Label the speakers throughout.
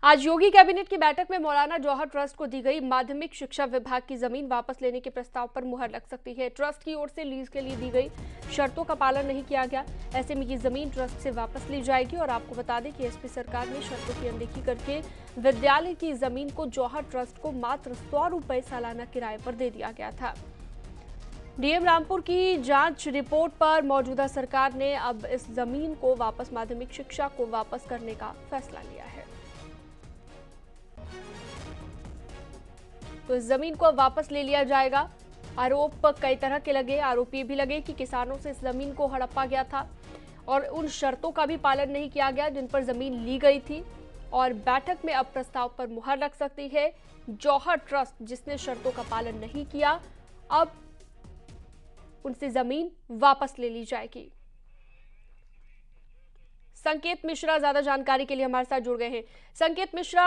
Speaker 1: आज योगी कैबिनेट की बैठक में मौलाना जौहर ट्रस्ट को दी गई माध्यमिक शिक्षा विभाग की जमीन वापस लेने के प्रस्ताव पर मुहर लग सकती है। ट्रस्ट की ओर से लीज के लिए दी गई शर्तों का पालन नहीं किया गया, ऐसे में ये जमीन ट्रस्ट से वापस ली जाएगी। और आपको बता दें कि एसपी सरकार ने शर्तों की अनदेखी करके विद्यालय की जमीन को जौहर ट्रस्ट को मात्र 100 रुपए सालाना किराए पर दे दिया गया था। डीएम रामपुर की जांच रिपोर्ट पर मौजूदा सरकार ने अब इस जमीन को वापस माध्यमिक शिक्षा को वापस करने का फैसला लिया है। तो इस जमीन को वापस ले लिया जाएगा। आरोप कई तरह के लगे। आरोप ये भी लगे कि किसानों से इस जमीन को हड़पा गया था और उन शर्तों का भी पालन नहीं किया गया जिन पर जमीन ली गई थी। और बैठक में अब प्रस्ताव पर मुहर लग सकती है। जौहर ट्रस्ट जिसने शर्तों का पालन नहीं किया, अब उनसे जमीन वापस ले ली जाएगी। संकेत मिश्रा ज्यादा जानकारी के लिए हमारे साथ जुड़ गए हैं। संकेत मिश्रा,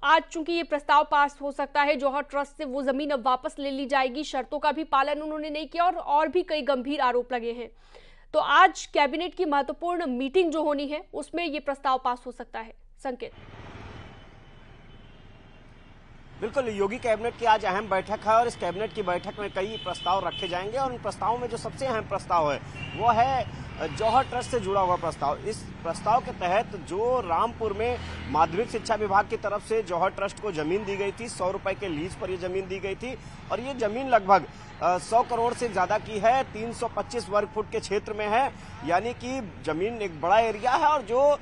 Speaker 1: आज चूंकि ये प्रस्ताव पास हो सकता है, जौहर ट्रस्ट से वो जमीन अब वापस ले ली जाएगी, शर्तों का भी पालन उन्होंने नहीं किया और भी कई गंभीर आरोप लगे हैं। तो आज कैबिनेट की महत्वपूर्ण मीटिंग जो होनी है उसमें ये प्रस्ताव पास हो सकता है। संकेत।
Speaker 2: बिल्कुल, योगी कैबिनेट की आज अहम बैठक है और इस कैबिनेट की बैठक में कई प्रस्ताव रखे जाएंगे और उन प्रस्तावों में जो सबसे अहम प्रस्ताव है वो है जौहर ट्रस्ट से जुड़ा हुआ प्रस्ताव। इस प्रस्ताव के तहत जो रामपुर में माध्यमिक शिक्षा विभाग की तरफ से जौहर ट्रस्ट को जमीन दी गई थी, 100 रुपए के लीज पर ये जमीन दी गई थी और ये जमीन लगभग 100 करोड़ से ज्यादा की है, 325 वर्ग फुट के क्षेत्र में है, यानी कि जमीन एक बड़ा एरिया है। और जो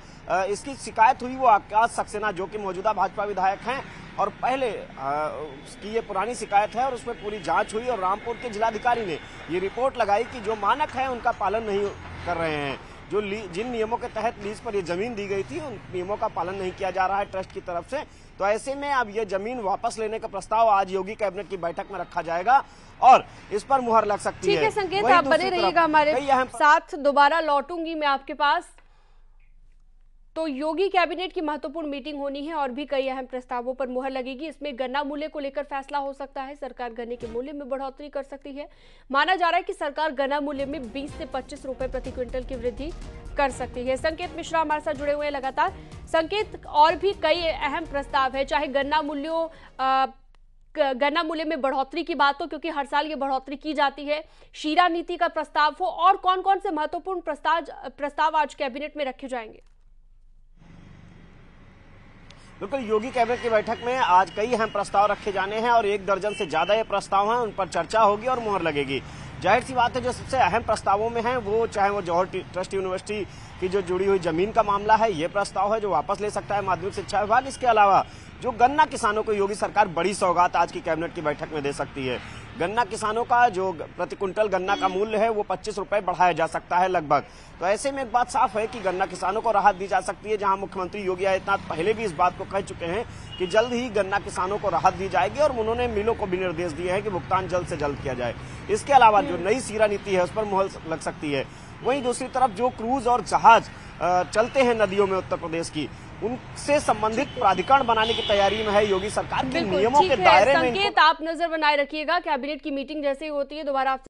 Speaker 2: इसकी शिकायत हुई वो आकाश सक्सेना, जो कि मौजूदा भाजपा विधायक हैं और पहले की ये पुरानी शिकायत है और उसमें पूरी जांच हुई और रामपुर के जिलाधिकारी ने ये रिपोर्ट लगाई कि जो मानक है उनका पालन नहीं कर रहे हैं। जो जिन नियमों के तहत लीज पर ये जमीन दी गई थी उन नियमों का पालन नहीं किया जा रहा है ट्रस्ट की तरफ से। तो ऐसे में अब ये जमीन वापस लेने का प्रस्ताव आज योगी कैबिनेट की बैठक में रखा जाएगा और इस पर मुहर लग सकती है।
Speaker 1: ठीक है संकेत, आप बने रहिएगा हमारे साथ, दोबारा लौटूंगी मैं आपके पास। तो योगी कैबिनेट की महत्वपूर्ण मीटिंग होनी है और भी कई अहम प्रस्तावों पर मुहर लगेगी। इसमें गन्ना मूल्य को लेकर फैसला हो सकता है। सरकार गन्ने के मूल्य में बढ़ोतरी कर सकती है। माना जा रहा है कि सरकार गन्ना मूल्य में 20 से 25 रुपए प्रति क्विंटल की वृद्धि कर सकती है। संकेत मिश्रा हमारे साथ जुड़े हुए हैं लगातार। संकेत, और भी कई अहम प्रस्ताव है, चाहे गन्ना मूल्य में बढ़ोतरी की बात हो, क्योंकि हर साल ये बढ़ोतरी की जाती है, शीरा नीति का प्रस्ताव हो, और कौन कौन से महत्वपूर्ण प्रस्ताव आज कैबिनेट में रखे जाएंगे?
Speaker 2: बिल्कुल, योगी कैबिनेट की बैठक में आज कई अहम प्रस्ताव रखे जाने हैं और 1 दर्जन से ज्यादा ये प्रस्ताव हैं, उन पर चर्चा होगी और मुहर लगेगी। जाहिर सी बात है, जो सबसे अहम प्रस्तावों में है वो चाहे वो जौहर ट्रस्ट यूनिवर्सिटी की जो जुड़ी हुई जमीन का मामला है, ये प्रस्ताव है जो वापस ले सकता है माध्यमिक शिक्षा विभाग। इसके अलावा जो गन्ना किसानों को योगी सरकार बड़ी सौगात आज की कैबिनेट की बैठक में दे सकती है। गन्ना किसानों का जो प्रति कुंटल गन्ना का मूल्य है वो 25 रुपए बढ़ाया जा सकता है लगभग। तो ऐसे में एक बात साफ है कि गन्ना किसानों को राहत दी जा सकती है, जहां मुख्यमंत्री योगी आदित्यनाथ पहले भी इस बात को कह चुके हैं कि जल्द ही गन्ना किसानों को राहत दी जाएगी और उन्होंने मिलों को भी निर्देश दिए हैं कि भुगतान जल्द से जल्द किया जाए। इसके अलावा जो नई शीरा नीति है उस पर मुहर लग सकती है। वहीं दूसरी तरफ जो क्रूज और जहाज चलते हैं नदियों में उत्तर प्रदेश की, उनसे संबंधित प्राधिकरण बनाने की तैयारी में है योगी सरकार के नियमों के दायरे में।
Speaker 1: संकेत, आप नजर बनाए रखिएगा। कैबिनेट की मीटिंग जैसे ही होती है दोबारा